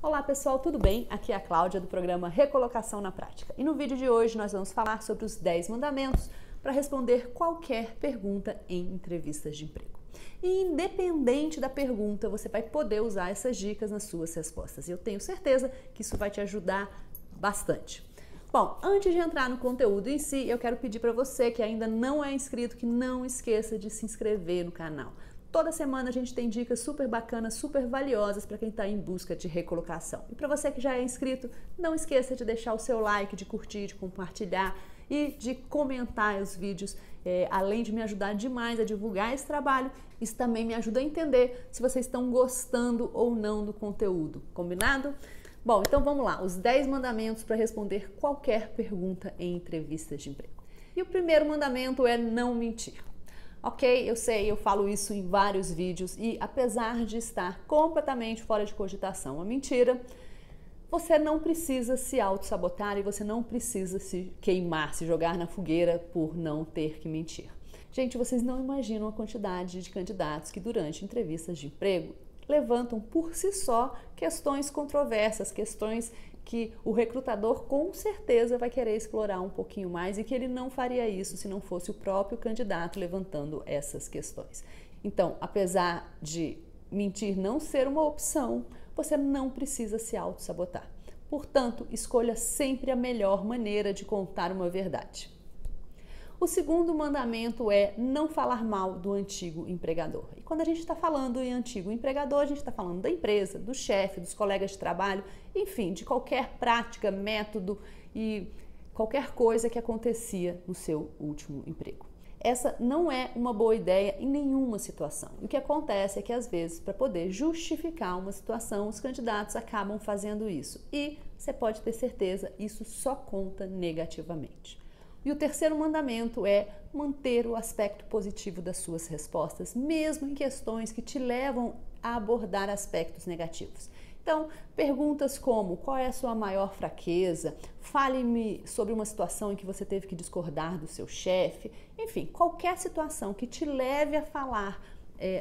Olá pessoal, tudo bem? Aqui é a Cláudia do programa Recolocação na Prática. E no vídeo de hoje nós vamos falar sobre os 10 mandamentos para responder qualquer pergunta em entrevistas de emprego. E independente da pergunta, você vai poder usar essas dicas nas suas respostas. E eu tenho certeza que isso vai te ajudar bastante. Bom, antes de entrar no conteúdo em si, eu quero pedir para você que ainda não é inscrito, que não esqueça de se inscrever no canal. Toda semana a gente tem dicas super bacanas, super valiosas para quem está em busca de recolocação. E para você que já é inscrito, não esqueça de deixar o seu like, de curtir, de compartilhar e de comentar os vídeos. Além de me ajudar demais a divulgar esse trabalho, isso também me ajuda a entender se vocês estão gostando ou não do conteúdo. Combinado? Bom, então vamos lá. Os 10 mandamentos para responder qualquer pergunta em entrevistas de emprego. E o primeiro mandamento é não mentir. Ok, eu sei, eu falo isso em vários vídeos e apesar de estar completamente fora de cogitação a mentira, você não precisa se auto-sabotar e você não precisa se queimar, se jogar na fogueira por não ter que mentir. Gente, vocês não imaginam a quantidade de candidatos que durante entrevistas de emprego levantam por si só questões controversas, questões que o recrutador com certeza vai querer explorar um pouquinho mais e que ele não faria isso se não fosse o próprio candidato levantando essas questões. Então, apesar de mentir não ser uma opção, você não precisa se auto-sabotar. Portanto, escolha sempre a melhor maneira de contar uma verdade. O segundo mandamento é não falar mal do antigo empregador. E quando a gente está falando em antigo empregador, a gente está falando da empresa, do chefe, dos colegas de trabalho, enfim, de qualquer prática, método e qualquer coisa que acontecia no seu último emprego. Essa não é uma boa ideia em nenhuma situação. O que acontece é que, às vezes, para poder justificar uma situação, os candidatos acabam fazendo isso. E você pode ter certeza, isso só conta negativamente. E o terceiro mandamento é manter o aspecto positivo das suas respostas, mesmo em questões que te levam a abordar aspectos negativos. Então, perguntas como: qual é a sua maior fraqueza? Fale-me sobre uma situação em que você teve que discordar do seu chefe. Enfim, qualquer situação que te leve a falar,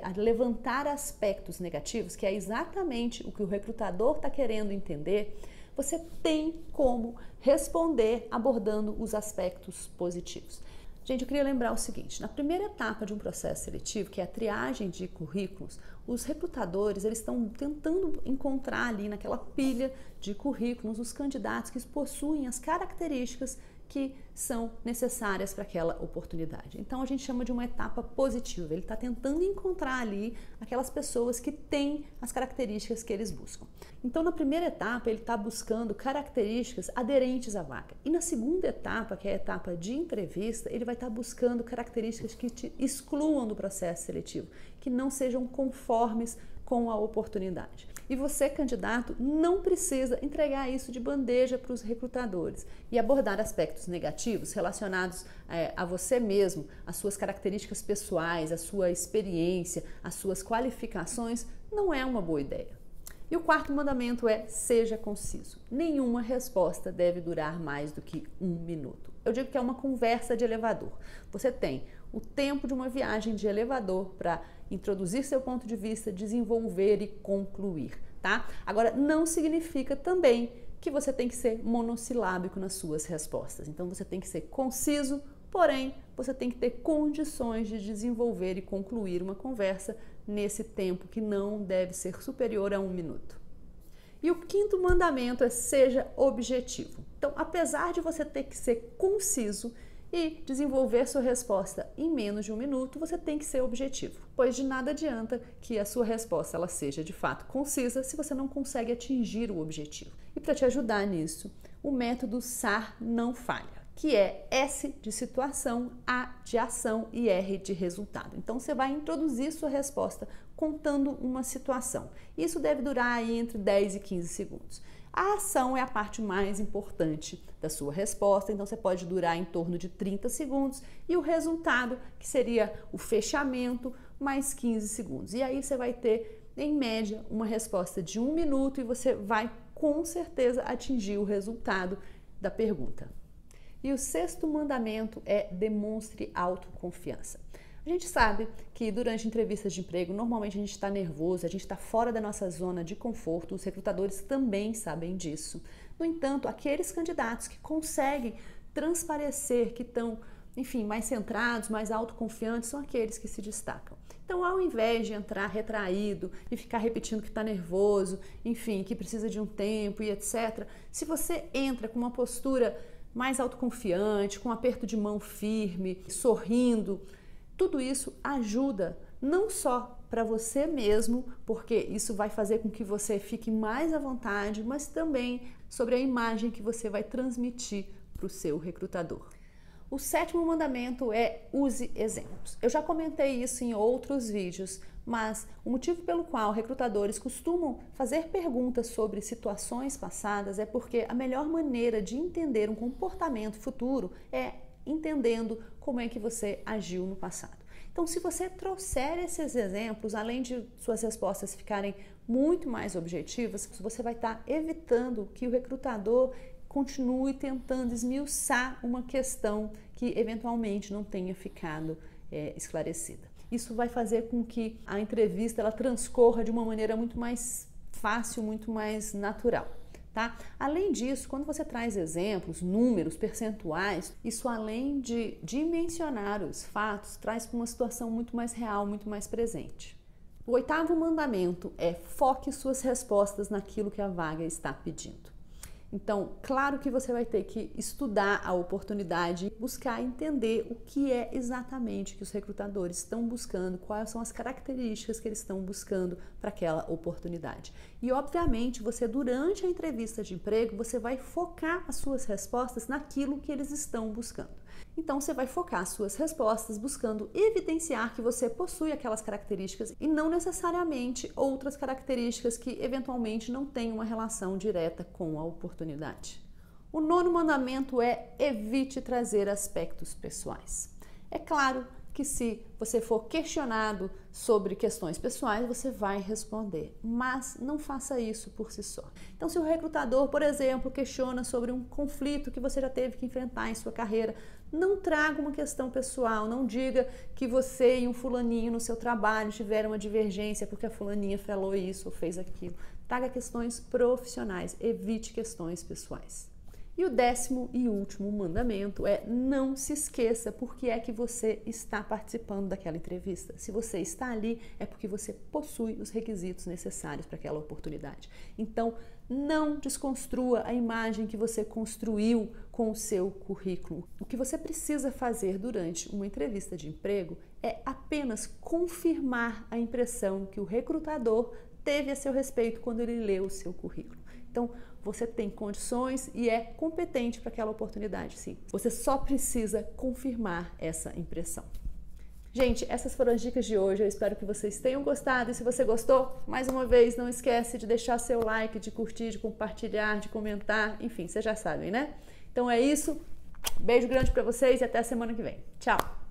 a levantar aspectos negativos, que é exatamente o que o recrutador está querendo entender, você tem como responder abordando os aspectos positivos. Gente, eu queria lembrar o seguinte: na primeira etapa de um processo seletivo, que é a triagem de currículos, os recrutadores eles estão tentando encontrar ali naquela pilha de currículos os candidatos que possuem as características que são necessárias para aquela oportunidade. Então a gente chama de uma etapa positiva. Ele está tentando encontrar ali aquelas pessoas que têm as características que eles buscam. Então na primeira etapa ele está buscando características aderentes à vaga. E na segunda etapa, que é a etapa de entrevista, ele vai estar buscando características que te excluam do processo seletivo, que não sejam conformes com a oportunidade. E você, candidato, não precisa entregar isso de bandeja para os recrutadores e abordar aspectos negativos relacionados a você mesmo, as suas características pessoais, a sua experiência, as suas qualificações, não é uma boa ideia. E o quarto mandamento é: seja conciso. Nenhuma resposta deve durar mais do que 1 minuto. Eu digo que é uma conversa de elevador. Você tem o tempo de uma viagem de elevador para introduzir seu ponto de vista, desenvolver e concluir, tá? Agora, não significa também que você tem que ser monossilábico nas suas respostas. Então, você tem que ser conciso, porém, você tem que ter condições de desenvolver e concluir uma conversa nesse tempo que não deve ser superior a 1 minuto. E o quinto mandamento é: seja objetivo. Então, apesar de você ter que ser conciso e desenvolver sua resposta em menos de 1 minuto, você tem que ser objetivo, pois de nada adianta que a sua resposta ela seja de fato concisa se você não consegue atingir o objetivo. E para te ajudar nisso, o método SAR não falha, que é S de situação, A de ação e R de resultado. Então você vai introduzir sua resposta contando uma situação. Isso deve durar aí entre 10 e 15 segundos. A ação é a parte mais importante da sua resposta, então você pode durar em torno de 30 segundos e o resultado, que seria o fechamento, mais 15 segundos. E aí você vai ter, em média, uma resposta de 1 minuto e você vai com certeza atingir o resultado da pergunta. E o sexto mandamento é: demonstre autoconfiança. A gente sabe que durante entrevistas de emprego, normalmente a gente está nervoso, a gente está fora da nossa zona de conforto, os recrutadores também sabem disso. No entanto, aqueles candidatos que conseguem transparecer que estão, enfim, mais centrados, mais autoconfiantes, são aqueles que se destacam. Então, ao invés de entrar retraído e ficar repetindo que está nervoso, enfim, que precisa de um tempo e etc., se você entra com uma postura mais autoconfiante, com um aperto de mão firme, sorrindo, tudo isso ajuda não só para você mesmo, porque isso vai fazer com que você fique mais à vontade, mas também sobre a imagem que você vai transmitir para o seu recrutador. O 7º mandamento é use exemplos. Eu já comentei isso em outros vídeos, mas o motivo pelo qual recrutadores costumam fazer perguntas sobre situações passadas é porque a melhor maneira de entender um comportamento futuro é entendendo como é que você agiu no passado. Então, se você trouxer esses exemplos, além de suas respostas ficarem muito mais objetivas, você vai estar evitando que o recrutador continue tentando esmiuçar uma questão que eventualmente não tenha ficado esclarecida. Isso vai fazer com que a entrevista ela transcorra de uma maneira muito mais fácil, muito mais natural. Tá? Além disso, quando você traz exemplos, números, percentuais, isso além de dimensionar os fatos, traz para uma situação muito mais real, muito mais presente. O 8º mandamento é foque suas respostas naquilo que a vaga está pedindo. Então, claro que você vai ter que estudar a oportunidade e buscar entender o que é exatamente que os recrutadores estão buscando, quais são as características que eles estão buscando para aquela oportunidade. E, obviamente, você durante a entrevista de emprego, você vai focar as suas respostas naquilo que eles estão buscando. Então, você vai focar as suas respostas buscando evidenciar que você possui aquelas características e não necessariamente outras características que eventualmente não têm uma relação direta com a oportunidade. O 9º mandamento é evite trazer aspectos pessoais. É claro que se você for questionado sobre questões pessoais, você vai responder, mas não faça isso por si só. Então, se o recrutador, por exemplo, questiona sobre um conflito que você já teve que enfrentar em sua carreira, não traga uma questão pessoal, não diga que você e um fulaninho no seu trabalho tiveram uma divergência porque a fulaninha falou isso ou fez aquilo. Traga questões profissionais, evite questões pessoais. E o 10º e último mandamento é não se esqueça por que é que você está participando daquela entrevista. Se você está ali, é porque você possui os requisitos necessários para aquela oportunidade. Então, não desconstrua a imagem que você construiu com o seu currículo. O que você precisa fazer durante uma entrevista de emprego é apenas confirmar a impressão que o recrutador teve a seu respeito quando ele leu o seu currículo. Então, você tem condições e é competente para aquela oportunidade, sim. Você só precisa confirmar essa impressão. Gente, essas foram as dicas de hoje. Eu espero que vocês tenham gostado. E se você gostou, mais uma vez, não esquece de deixar seu like, de curtir, de compartilhar, de comentar. Enfim, vocês já sabem, né? Então é isso. Beijo grande para vocês e até a semana que vem. Tchau!